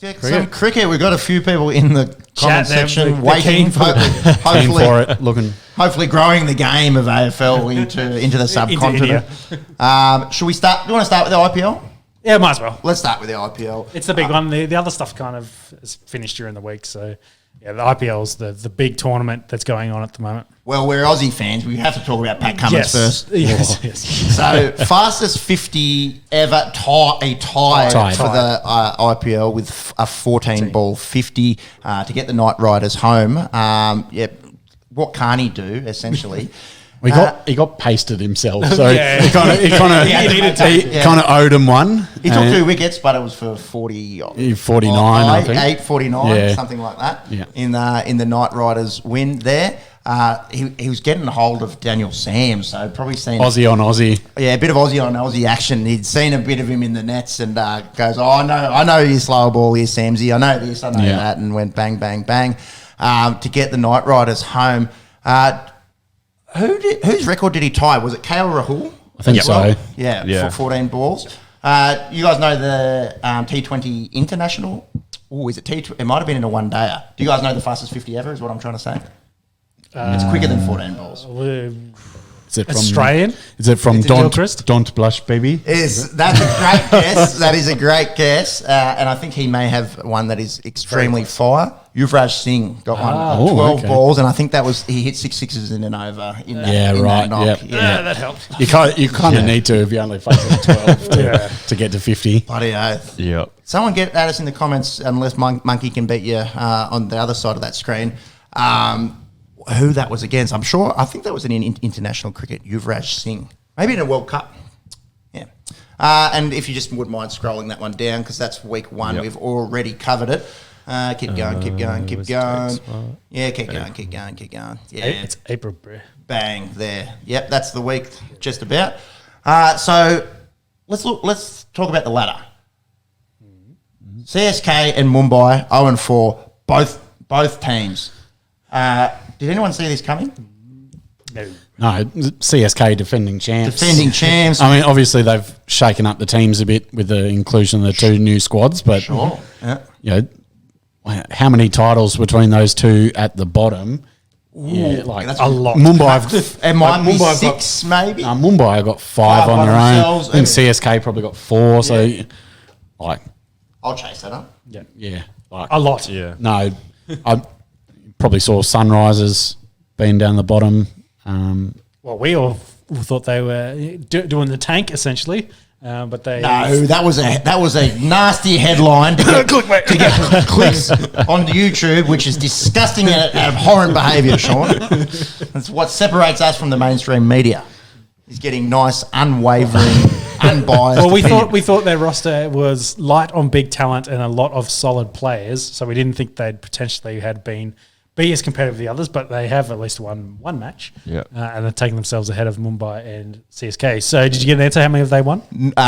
Some cricket. We've got a few people in the comment section waiting, hopefully for it, looking, hopefully growing the game of AFL into the subcontinent. Should we start? Do you want to start with the IPL? Yeah, might as well. Let's start with the IPL. It's the big one. The other stuff kind of is finished during the week. So, yeah, the IPL's the big tournament that's going on at the moment. Well, we're Aussie fans. We have to talk about Pat Cummins first. Yes. So, fastest 50 ever tied for the IPL with a 14-ball 50 to get the Knight Riders home. What can't he do, essentially? He got pasted himself, so he kind of owed him one. He took 2 wickets, but it was for 49, I think. 8-49, something like that. Yeah. In the Knight Riders win there. He was getting a hold of Daniel Sam, so probably seen Aussie on Aussie. Yeah, a bit of Aussie on Aussie action. He'd seen a bit of him in the nets and goes, "Oh, I know your slower ball here, Samsy. I know this, I know that," and went bang, bang, bang to get the Knight Riders home. Whose record did he tie? Was it KL Rahul? I think so. Yeah, for 14 balls. You guys know the T20 International? Oh, is it T20? It might have been in a one-dayer. Do you guys know the fastest 50 ever is what I'm trying to say? It's quicker than 14 balls. Is it from Australian? Is it from Don't Blush, Baby? That's a great guess. That is a great guess. And I think he may have one that is extremely fire. Yuvraj Singh got one, 12 balls, and I think he hit 6 sixes in an over. That knock. Yeah, that helped. You kind of need to if you're only facing 12 to get to 50. Bloody oath. Yeah. Someone get at us in the comments, unless Monkey can beat you on the other side of that screen. Who that was against? I think that was in international cricket. Yuvraj Singh, maybe in a World Cup. Yeah. And if you just wouldn't mind scrolling that one down, because that's week 1. We've already covered it. Keep going. Yeah, keep going. Yeah, it's April, bro. Bang there. Yep, that's the week just about. So let's talk about the ladder. CSK and Mumbai 0-4, both teams. Did anyone see this coming? No, CSK defending champs. I mean, obviously they've shaken up the teams a bit with the inclusion of the 2 new squads, but how many titles between those 2 at the bottom? Yeah, that's a lot. Mumbai, it might be 6, maybe. Mumbai have got 5 on their own. I think CSK probably got 4. So, I'll chase that up. Yeah, a lot. Yeah. No, I probably saw Sunrisers being down the bottom. Well, we all thought they were doing the tank essentially, but they that was a nasty headline to get clicks on YouTube, which is disgusting and abhorrent behaviour, Sean. That's what separates us from the mainstream media. Is getting nice, unwavering, unbiased. Well, we thought their roster was light on big talent and a lot of solid players, so we didn't think they'd potentially be as competitive as the others, but they have at least won one match. Yeah. And they're taking themselves ahead of Mumbai and CSK. So did you get an answer? How many have they won?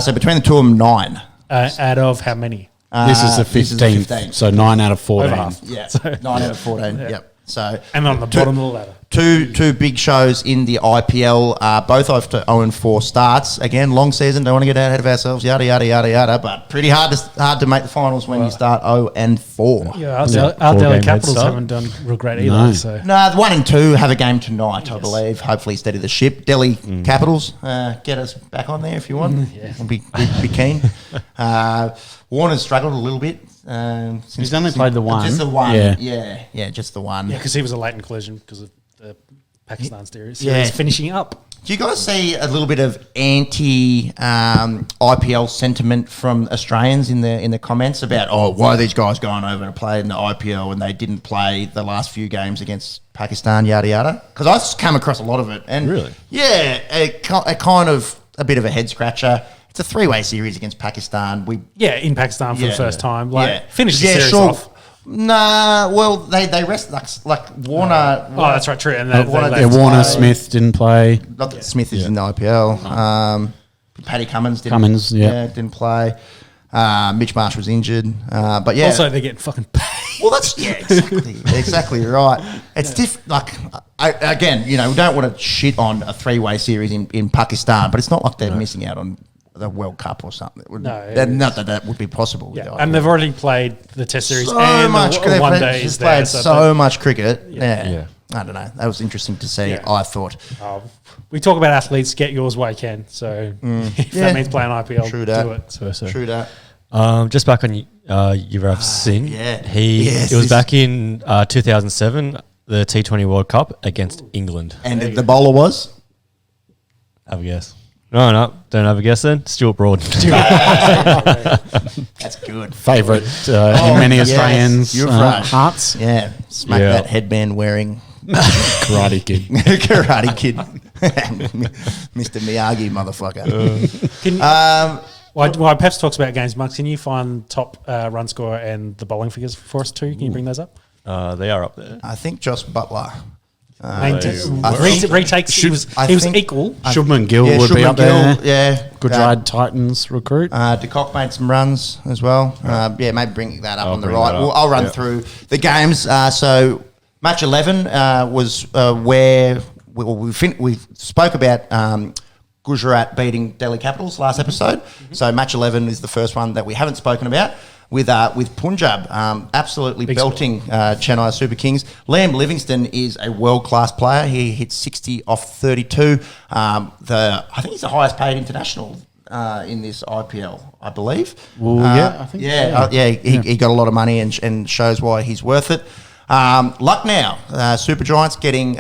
So between the 2 of them, 9. Out of how many? This is the 15th, so 9 out of 14. Over half. Yeah, so 9 out of 14, yep. So and on the bottom of the ladder. Two big shows in the IPL, both after 0-4 starts. Again, long season, don't want to get ahead of ourselves, yada, yada, yada, yada, but pretty hard to make the finals when you start 0-4. Yeah, our Delhi Capitals haven't done real great either. No, the 1 and 2 have a game tonight, I believe. Hopefully steady the ship. Delhi Capitals, get us back on there if you want. We'll be keen. Warner's struggled a little bit. He's only played the one. Just the one. Yeah, just the one. Yeah, because he was a late inclusion because of the Pakistan series. So Yeah. he's finishing up. Do you guys see a little bit of anti-IPL sentiment from Australians in the comments about why are these guys going over to play in the IPL and they didn't play the last few games against Pakistan, yada yada? Because I've come across a lot of it, and really, a kind of a bit of a head scratcher. It's a 3-way series against Pakistan. In Pakistan for the first time. Finish the series off. Nah, well, they rest like Warner. That's right, true. And Warner, Smith didn't play. Not that Smith is in the IPL. Paddy Cummins didn't play. Mitch Marsh was injured. But yeah. Also, they're getting fucking paid. Well, that's exactly right. It's again, we don't want to shit on a 3-way series in Pakistan, but it's not like they're missing out on the World Cup or something. Not that would be possible. With Yeah, the and IPL. they've already played the Test series so and much. the one day He's is there. played so much cricket. Yeah. I don't know. That was interesting to see. Yeah. I thought. We talk about athletes. Get yours while you can. So if that means playing IPL, True that. do it. So. True that. Just back on Yuvraj Singh. Yeah. It was back in 2007, the T20 World Cup against England. And the bowler was? Have a guess. No, don't have a guess then. Stuart Broad. That's good. Favourite in many Australians' hearts. Yeah. Smack that headband wearing. Karate Kid. Karate Kid. Mr. Miyagi, motherfucker. While Peps talks about games, Mark, can you find top run scorer and the bowling figures for us too? Can you bring those up? They are up there. I think Josh Butler. Retakes. He was equal. Shubman Gill would be Shubman up there. Yeah. Gujarat Titans recruit. De Kock made some runs as well. Maybe bring that up on the right. I'll run through the games. So match 11 was where we spoke about Gujarat beating Delhi Capitals last episode. So match 11 is the first one that we haven't spoken about with Punjab absolutely belting Chennai Super Kings. Liam Livingstone is a world-class player. He hit 60 off 32. I think he's the highest paid international in this IPL, I believe. I think. He got a lot of money and shows why he's worth it. Lucknow Super Giants getting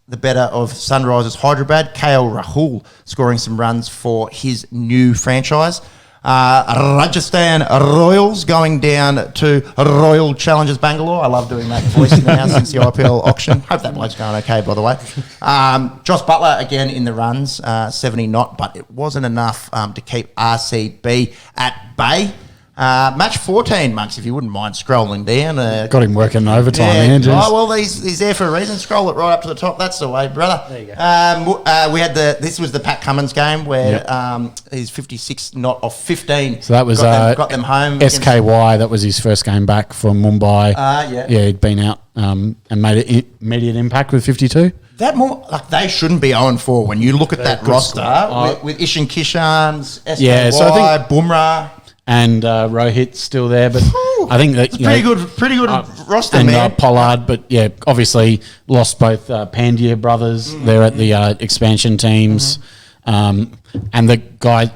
the better of Sunrisers Hyderabad. KL Rahul scoring some runs for his new franchise. Rajasthan Royals going down to Royal Challengers Bangalore. I love doing that voice now since the IPL auction. Hope that bloke's going okay, by the way. Josh Butler again in the runs, 70 not, but it wasn't enough to keep RCB at bay. Match 14, Monks, if you wouldn't mind scrolling down. Got him working overtime. He's there for a reason. Scroll it right up to the top. That's the way, brother. There you go. We had this was the Pat Cummins game where he's 56 not off 15. So that was got them home. SKY. That was his first game back from Mumbai. He'd been out and made an immediate impact with 52. That more like they shouldn't be 0-4 when you look at that roster with Ishan Kishan's SKY, so I think Bumrah. And Rohit's still there, but I think that pretty good roster, and man. Pollard, but obviously lost both Pandya brothers. They're at the expansion teams, and the guy,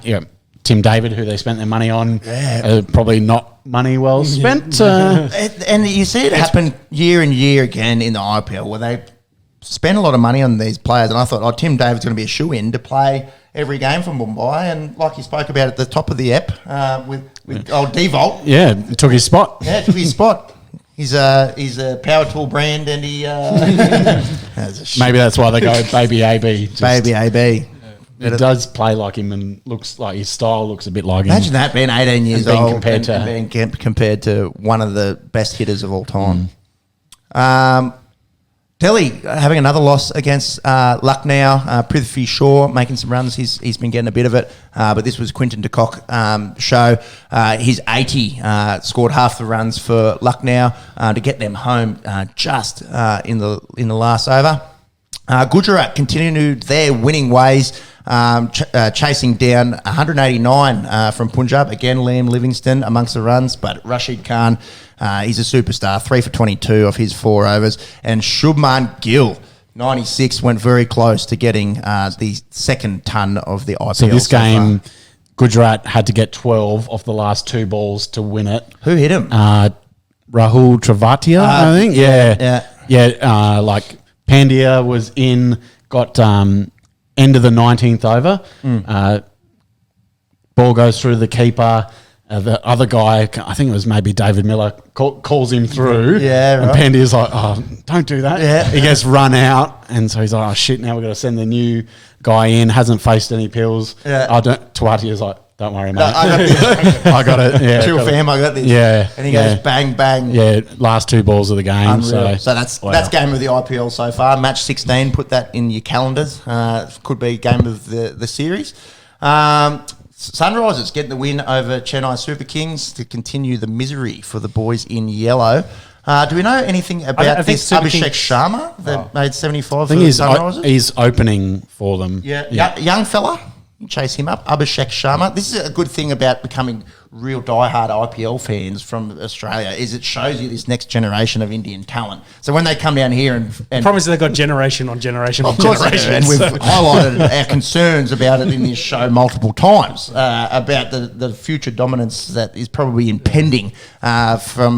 Tim David, who they spent their money on, probably not money well spent. And you see it happen year and year again in the IPL where they spend a lot of money on these players, and I thought, Tim David's going to be a shoe-in to play every game for Mumbai, and like you spoke about at the top of the ep with old D-Volt. Yeah, took his spot. Yeah, took his spot. He's a power tool brand, and he maybe that's why they go Baby AB. Baby AB. It does play like him and looks like his style looks a bit like him. Imagine that being 18 years old and being compared to one of the best hitters of all time. Delhi having another loss against Lucknow. Prithvi Shaw making some runs. He's been getting a bit of it, but this was Quinton de Kock show. His 80 scored half the runs for Lucknow to get them home just in the last over. Gujarat continued their winning ways, chasing down 189 from Punjab. Again, Liam Livingstone amongst the runs, but Rashid Khan, he's a superstar, 3 for 22 off his 4 overs. And Shubman Gill, 96, went very close to getting the second ton of the IPL. So this game, Gujarat had to get 12 off the last 2 balls to win it. Who hit him? Rahul Travatia, I think. Yeah. Like Pandya was in, got end of the 19th over. Ball goes through the keeper. The other guy, I think it was maybe David Miller, calls him through. Yeah, right. And Pandya's like, don't do that. Yeah. He gets run out. And so he's like, shit, now we've got to send the new guy in. Hasn't faced any pills. Yeah. Twatia's like, don't worry, mate. I got this. I got it. Yeah, Chill fam, I got this. Yeah. And he goes bang, bang. Yeah, last 2 balls of the game. Unreal. So that's game of the IPL so far. Match 16, put that in your calendars. Could be game of the series. Sunrisers getting the win over Chennai Super Kings to continue the misery for the boys in yellow. Do we know anything about this Abhishek Sharma that made 75 for the Sunrisers? He's opening for them. Yeah. Young fella. chase him up. Abhishek Sharma. This is a good thing about becoming real diehard IPL fans from Australia is it shows you this next generation of Indian talent. So when they come down here and I promise they've got generation on generation on of course they do, generation. and we've highlighted our concerns about it in this show multiple times about the future dominance that is probably impending from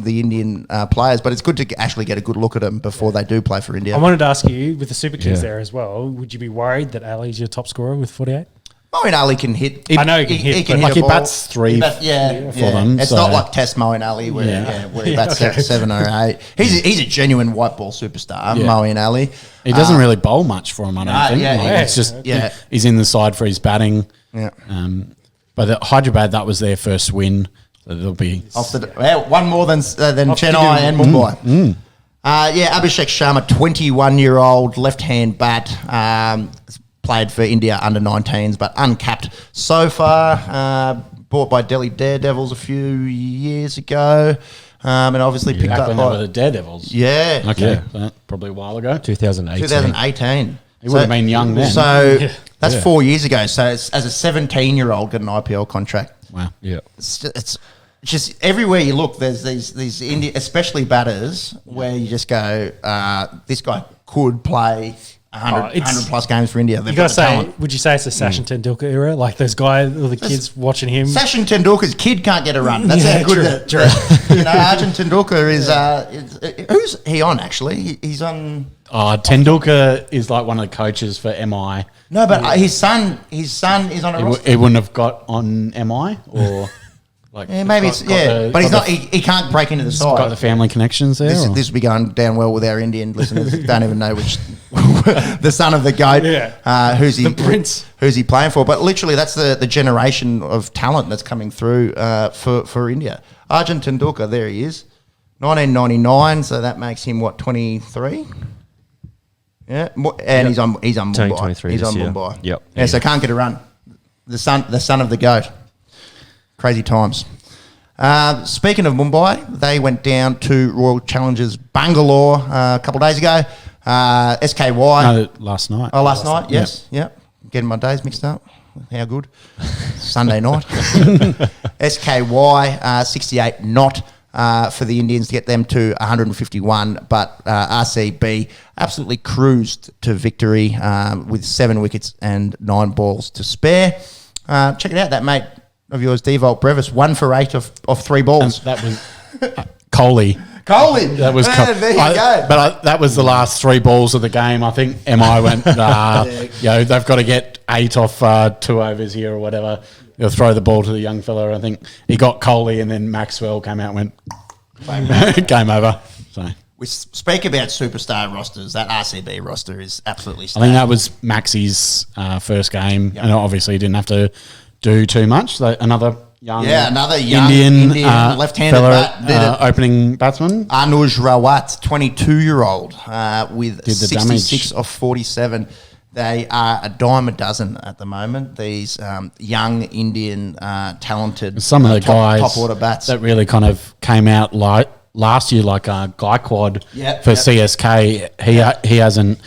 the Indian players. But it's good to actually get a good look at them before they do play for India. I wanted to ask you, with the Super Kings there as well, would you be worried that Ali's your top scorer with 48? Moeen Ali can hit. I know he can hit, can but hit like a he ball. bats three for them. It's not like Test Moeen Ali where he bats 7 or 8. He's a genuine white ball superstar, Moeen Ali. He doesn't really bowl much for him, I don't think. It's just he's in the side for his batting. Yeah. But the Hyderabad, that was their first win. So they'll be one more than Chennai and Mumbai. Abhishek Sharma, 21-year-old left-hand bat. Played for India under 19s, but uncapped so far. Bought by Delhi Daredevils a few years ago, and obviously picked up when they were the Daredevils. Yeah. Okay, so probably a while ago. 2018. He would have been young then. So that's 4 years ago. So as a 17-year-old, got an IPL contract. Wow. Yeah. It's just everywhere you look, there's these India, especially batters, where you just go, this guy could play 100 plus games for India. You got to say, would you say it's the Sachin Tendulkar era? Like those guys, all the kids watching him. Sachin Tendulkar's kid can't get a run. That's how good Arjun Tendulkar is. Who's he on, actually? He's on... Tendulkar is like one of the coaches for MI. No, but his son is on a roster. He wouldn't have got on MI or... Like maybe but he's not. He can't break into the side. Got the family connections there. This will be going down well with our Indian listeners. Don't even know which the son of the goat. Who's he? The prince. Who's he playing for? But literally, that's the generation of talent that's coming through for India. Arjun Tendulkar, there he is, 1999. So that makes him what, 23? Yeah, and he's on Mumbai. 23 He's on year. Mumbai. Yep. Yeah, so can't get a run. The son of the goat. Crazy times. Speaking of Mumbai, they went down to Royal Challengers Bangalore a couple of days ago. SKY. No, last night. Oh, last night, yes. Yep. Getting my days mixed up. How good. Sunday night. SKY, 68 not for the Indians to get them to 151, but RCB absolutely cruised to victory with 7 wickets and 9 balls to spare. Check it out, that mate of yours, Devolt Brevis, 1 for 8 of 3 balls. That was Kohli. Kohli. That was there you go. But that was the last 3 balls of the game. I think MI went, they've got to get 8 off 2 overs here or whatever. They'll throw the ball to the young fella. I think he got Kohli, and then Maxwell came out and went, game over. So we speak about superstar rosters. That RCB roster is absolutely stacked. I think that was Maxi's first game, and obviously he didn't have to do too much. So another young Indian left-handed fella, opening batsman. Anuj Rawat, 22-year-old, with 66 damage. of 47. They are a dime a dozen at the moment. These young Indian talented some of the guys top order bats that really kind of came out like last year, like Gaikwad for CSK. He hasn't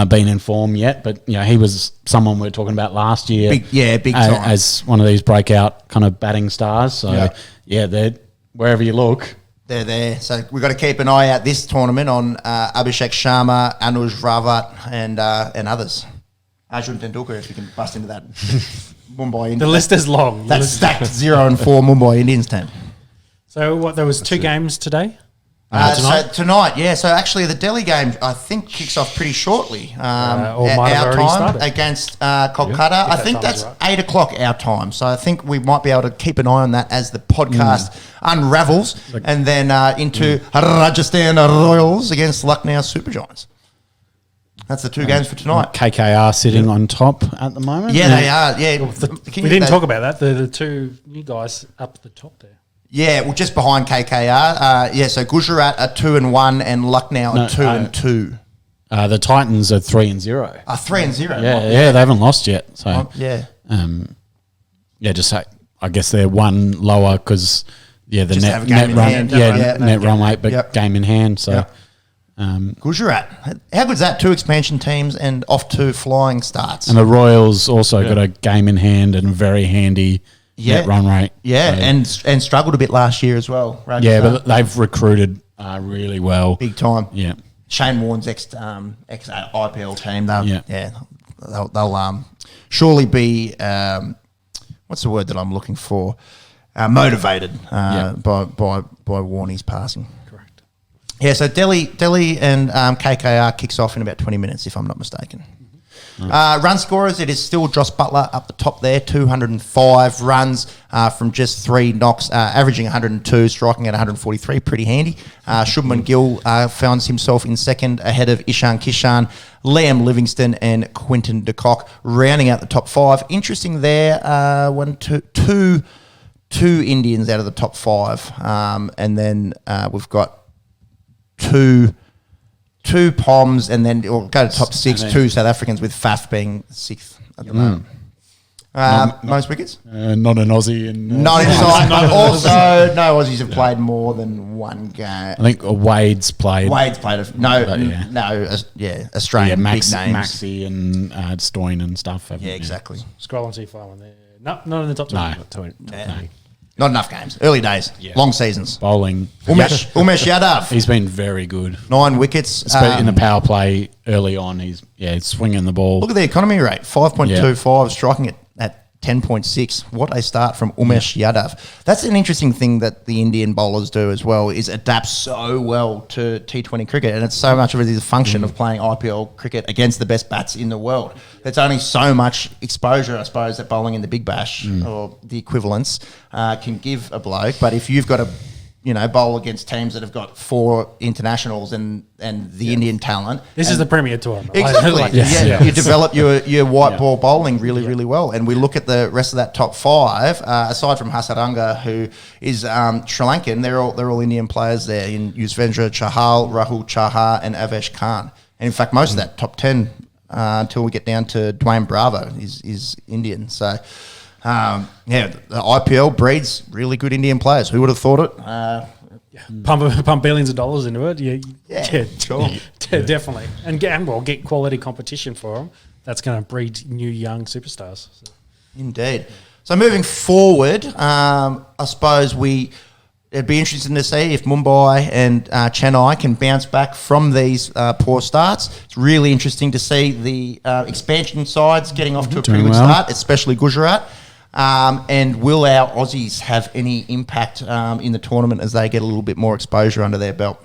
been in form yet, but he was someone we were talking about last year. Big time as one of these breakout kind of batting stars. So they're wherever you look. They're there. So we've got to keep an eye out this tournament on Abhishek Sharma, Anuj Rawat, and others. Arjun Tendulkar, if you can bust into that Mumbai Indians. The list is long. That's stacked 0-4 Mumbai Indians team. So there was 2 games today? Tonight? So tonight, So actually the Delhi game, I think, kicks off pretty shortly. Or might have our already time started. against Kolkata. I think that's 8 o'clock our time. So I think we might be able to keep an eye on that as the podcast unravels. And then into Rajasthan Royals against Lucknow Supergiants. That's the 2 games for tonight. KKR sitting on top at the moment. Yeah, they are. Yeah, we didn't talk about that. The 2 new guys up at the top there. Yeah, well, just behind KKR. So Gujarat are 2-1 and Lucknow are 2-2. The Titans are 3-0. 3-0. Yeah, they haven't lost yet. So I guess they're 1 lower because the net run rate, but game in hand. So Gujarat. How good's that? 2 expansion teams and off to flying starts. And the Royals also got a game in hand and very handy net run rate. Yeah, So- and struggled a bit last year as well. yeah, but they've recruited really well. big time. Yeah. Shane Warne's ex IPL team. They'll surely be what's the word that I'm looking for? Motivated by Warney's passing. Correct. Yeah, so Delhi and KKR kicks off in about 20 minutes, if I'm not mistaken. Run scorers, it is still Joss Butler up the top there, 205 runs from just 3 knocks, averaging 102, striking at 143, pretty handy. Shubman Gill finds himself in second ahead of Ishan Kishan, Liam Livingston and Quinton de Kock, rounding out the top 5. Interesting there, two Indians out of the top 5, and then we've got two Poms, and then we'll go to top 6, 2 South Africans, with Faf being 6th at the moment. Most wickets? Not an Aussie. And, Not inside. Also, no Aussies have played more than 1 game. I think Wade's played. Wade's played Australian big names. Maxi and Stoyne and stuff. Yeah, exactly. Scroll on C5 one there. No, not in the top 20. No. Not enough games. Early days. Long seasons. Bowling. Umesh Yadav. He's been very good. 9 wickets. In the power play early on, he's swinging the ball. Look at the economy rate, 5.25, striking it at 10.6. What a start from Umesh Yadav. That's an interesting thing that the Indian bowlers do as well, is adapt so well to T20 cricket, and it's so much of it is a function of playing IPL cricket against the best bats in the world. There's only so much exposure, I suppose, that bowling in the Big Bash or the equivalents can give a bloke. But if you've got to, bowl against teams that have got 4 internationals and the Indian talent. This is the Premier Tournament. Exactly. You develop your white ball bowling really well. And we look at the rest of that top 5, aside from Hasaranga, who is Sri Lankan, they're all Indian players there in Yuzvendra Chahal, Rahul Chahar and Avesh Khan. And in fact, most of that top 10 until we get down to Dwayne Bravo is Indian. So, the IPL breeds really good Indian players. Who would have thought it? Pump billions of dollars into it. Sure. Definitely. And get quality competition for them. That's going to breed new young superstars. So. Indeed. So moving forward, I suppose it'd be interesting to see if Mumbai and Chennai can bounce back from these poor starts. It's really interesting to see the expansion sides getting off to a pretty good start, especially Gujarat. And will our Aussies have any impact in the tournament as they get a little bit more exposure under their belt?